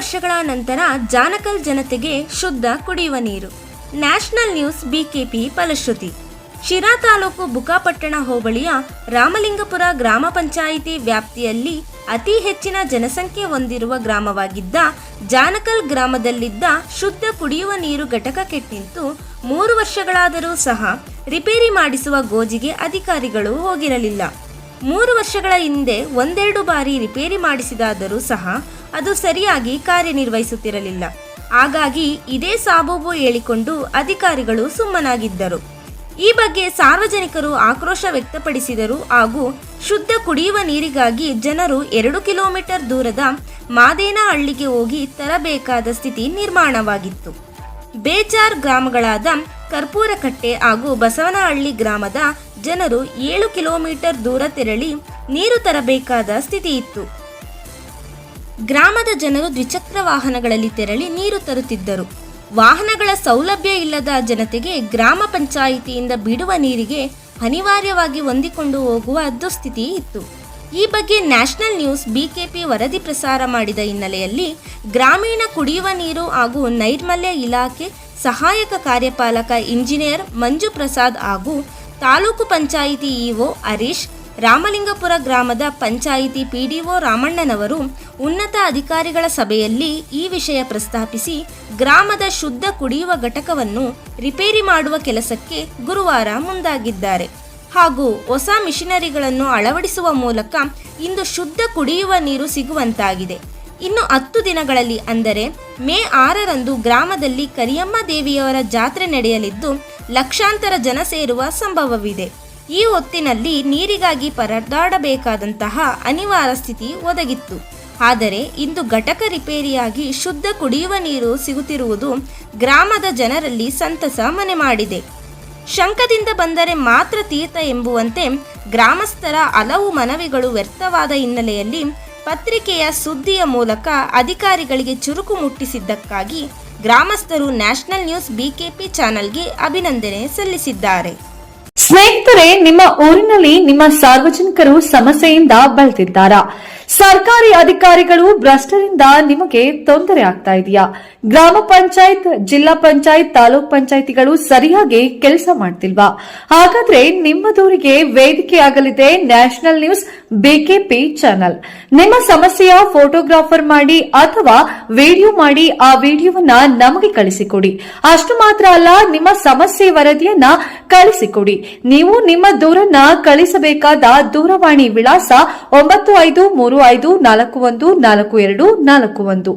ವರ್ಷಗಳ ನಂತರ ಜಾನಕಲ್ ಜನತೆಗೆ ಶುದ್ಧ ಕುಡಿಯುವ ನೀರು. ನ್ಯಾಷನಲ್ ನ್ಯೂಸ್ ಬಿಕೆಪಿ ಫಲಶ್ರುತಿ. ಶಿರಾ ತಾಲೂಕು ಬುಕ್ಕಾಪಟ್ಟಣ ಹೋಬಳಿಯ ರಾಮಲಿಂಗಪುರ ಗ್ರಾಮ ಪಂಚಾಯಿತಿ ವ್ಯಾಪ್ತಿಯಲ್ಲಿ ಅತಿ ಹೆಚ್ಚಿನ ಜನಸಂಖ್ಯೆ ಹೊಂದಿರುವ ಗ್ರಾಮವಾಗಿದ್ದ ಜಾನಕಲ್ ಗ್ರಾಮದಲ್ಲಿದ್ದ ಶುದ್ಧ ಕುಡಿಯುವ ನೀರು ಘಟಕ ಕೆಟ್ಟಿದ್ದು 3 ವರ್ಷಗಳಾದರೂ ಸಹ ರಿಪೇರಿ ಮಾಡಿಸುವ ಗೋಜಿಗೆ ಅಧಿಕಾರಿಗಳು ಹೋಗಿರಲಿಲ್ಲ. 3 ವರ್ಷಗಳ ಹಿಂದೆ ಒಂದೆರಡು ಬಾರಿ ರಿಪೇರಿ ಮಾಡಿಸಿದಾದರೂ ಸಹ ಅದು ಸರಿಯಾಗಿ ಕಾರ್ಯನಿರ್ವಹಿಸುತ್ತಿರಲಿಲ್ಲ. ಹಾಗಾಗಿ ಇದೇ ಸಾಬೂಬು ಹೇಳಿಕೊಂಡು ಅಧಿಕಾರಿಗಳು ಸುಮ್ಮನಾಗಿದ್ದರು. ಈ ಬಗ್ಗೆ ಸಾರ್ವಜನಿಕರು ಆಕ್ರೋಶ ವ್ಯಕ್ತಪಡಿಸಿದರು ಹಾಗೂ ಶುದ್ಧ ಕುಡಿಯುವ ನೀರಿಗಾಗಿ ಜನರು 2 ಕಿಲೋಮೀಟರ್ ದೂರದ ಮಾದೇನಹಳ್ಳಿಗೆ ಹೋಗಿ ತರಬೇಕಾದ ಸ್ಥಿತಿ ನಿರ್ಮಾಣವಾಗಿತ್ತು. ಬೇಜಾರ್ ಗ್ರಾಮಗಳಾದ ಕರ್ಪೂರಕಟ್ಟೆ ಹಾಗೂ ಬಸವನಹಳ್ಳಿ ಗ್ರಾಮದ ಜನರು 7 ಕಿಲೋಮೀಟರ್ ದೂರ ತೆರಳಿ ನೀರು ತರಬೇಕಾದ ಸ್ಥಿತಿ ಇತ್ತು. ಗ್ರಾಮದ ಜನರು ದ್ವಿಚಕ್ರ ವಾಹನಗಳಲ್ಲಿ ತೆರಳಿ ನೀರು ತರುತ್ತಿದ್ದರು. ವಾಹನಗಳ ಸೌಲಭ್ಯ ಇಲ್ಲದ ಜನತೆಗೆ ಗ್ರಾಮ ಪಂಚಾಯಿತಿಯಿಂದ ಬಿಡುವ ನೀರಿಗೆ ಅನಿವಾರ್ಯವಾಗಿ ಹೊಂದಿಕೊಂಡು ಹೋಗುವ ದುಸ್ಥಿತಿ ಇತ್ತು. ಈ ಬಗ್ಗೆ ನ್ಯಾಷನಲ್ ನ್ಯೂಸ್ ಬಿಕೆಪಿ ವರದಿ ಪ್ರಸಾರ ಮಾಡಿದ ಹಿನ್ನೆಲೆಯಲ್ಲಿ ಗ್ರಾಮೀಣ ಕುಡಿಯುವ ನೀರು ಹಾಗೂ ನೈರ್ಮಲ್ಯ ಇಲಾಖೆ ಸಹಾಯಕ ಕಾರ್ಯಪಾಲಕ ಇಂಜಿನಿಯರ್ ಮಂಜು ಪ್ರಸಾದ್ ಹಾಗೂ ತಾಲೂಕು ಪಂಚಾಯಿತಿ ಇಒ ಹರೀಶ್, ರಾಮಲಿಂಗಪುರ ಗ್ರಾಮದ ಪಂಚಾಯಿತಿ ಪಿಡಿಒ ರಾಮಣ್ಣನವರು ಉನ್ನತ ಅಧಿಕಾರಿಗಳ ಸಭೆಯಲ್ಲಿ ಈ ವಿಷಯ ಪ್ರಸ್ತಾಪಿಸಿ ಗ್ರಾಮದ ಶುದ್ಧ ಕುಡಿಯುವ ಘಟಕವನ್ನು ರಿಪೇರಿ ಮಾಡುವ ಕೆಲಸಕ್ಕೆ ಗುರುವಾರ ಮುಂದಾಗಿದ್ದಾರೆ ಹಾಗೂ ಹೊಸ ಮಿಷನರಿಗಳನ್ನು ಅಳವಡಿಸುವ ಮೂಲಕ ಇಂದು ಶುದ್ಧ ಕುಡಿಯುವ ನೀರು ಸಿಗುವಂತಾಗಿದೆ. ಇನ್ನು 10 ದಿನಗಳಲ್ಲಿ ಅಂದರೆ ಮೇ 6ರಂದು ಗ್ರಾಮದಲ್ಲಿ ಕರಿಯಮ್ಮ ದೇವಿಯವರ ಜಾತ್ರೆ ನಡೆಯಲಿದ್ದು ಲಕ್ಷಾಂತರ ಜನ ಸೇರುವ ಸಂಭವವಿದೆ. ಈ ಹೊತ್ತಿನಲ್ಲಿ ನೀರಿಗಾಗಿ ಪರದಾಡಬೇಕಾದಂತಹ ಅನಿವಾರ್ಯ ಸ್ಥಿತಿ ಒದಗಿತ್ತು. ಆದರೆ ಇಂದು ಘಟಕ ರಿಪೇರಿಯಾಗಿ ಶುದ್ಧ ಕುಡಿಯುವ ನೀರು ಸಿಗುತ್ತಿರುವುದು ಗ್ರಾಮದ ಜನರಲ್ಲಿ ಸಂತಸ ಮನೆ ಮಾಡಿದೆ. ಶಂಕದಿಂದ ಬಂದರೆ ಮಾತ್ರ ತೀರ್ಥ ಎಂಬುವಂತೆ ಗ್ರಾಮಸ್ಥರ ಹಲವು ಮನವಿಗಳು ವ್ಯರ್ಥವಾದ ಹಿನ್ನೆಲೆಯಲ್ಲಿ ಪತ್ರಿಕೆಯ ಸುದ್ದಿಯ ಮೂಲಕ ಅಧಿಕಾರಿಗಳಿಗೆ ಚುರುಕು ಮುಟ್ಟಿಸಿದ್ದಕ್ಕಾಗಿ ಗ್ರಾಮಸ್ಥರು ನ್ಯಾಷನಲ್ ನ್ಯೂಸ್ ಬಿಕೆಪಿ ಚಾನೆಲ್ಗೆ ಅಭಿನಂದನೆ ಸಲ್ಲಿಸಿದ್ದಾರೆ. ಸ್ನೇಹಿತರೆ, ನಿಮ್ಮ ಊರಿನಲ್ಲಿ ನಿಮ್ಮ ಸಾರ್ವಜನಿಕರು ಸಮಸ್ಯೆಯಿಂದ ಬಳಲ್ತಿದ್ದಾರಾ? ಸರ್ಕಾರಿ ಅಧಿಕಾರಿಗಳು ಭ್ರಷ್ಟರಿಂದ ನಿಮಗೆ ತೊಂದರೆ ಆಗ್ತಾ ಇದೆಯಾ? ಗ್ರಾಮ ಪಂಚಾಯತ್, ಜಿಲ್ಲಾ ಪಂಚಾಯತ್, ತಾಲೂಕ್ ಪಂಚಾಯತಿಗಳು ಸರಿಯಾಗಿ ಕೆಲಸ ಮಾಡ್ತಿಲ್ವಾ? ಹಾಗಾದ್ರೆ ನಿಮ್ಮ ದೂರಿಗೆ ವೇದಿಕೆಯಾಗಲಿದೆ ನ್ಯಾಷನಲ್ ನ್ಯೂಸ್ ಬಿಕೆಪಿ ಚಾನೆಲ್. ನಿಮ್ಮ ಸಮಸ್ಯೆಯ ಫೋಟೋಗ್ರಾಫರ್ ಮಾಡಿ ಅಥವಾ ವಿಡಿಯೋ ಮಾಡಿ ಆ ವಿಡಿಯೋವನ್ನ ನಮಗೆ ಕಳಿಸಿಕೊಡಿ. ಅಷ್ಟು ಮಾತ್ರ ಅಲ್ಲ, ನಿಮ್ಮ ಸಮಸ್ಯೆ ವರದಿಯನ್ನ ಕಳಿಸಿಕೊಡಿ. ನೀವು ನಿಮ್ಮ ದೂರನ್ನ ಕಳಿಸಬೇಕಾದ ದೂರವಾಣಿ ವಿಳಾಸ 9535414241.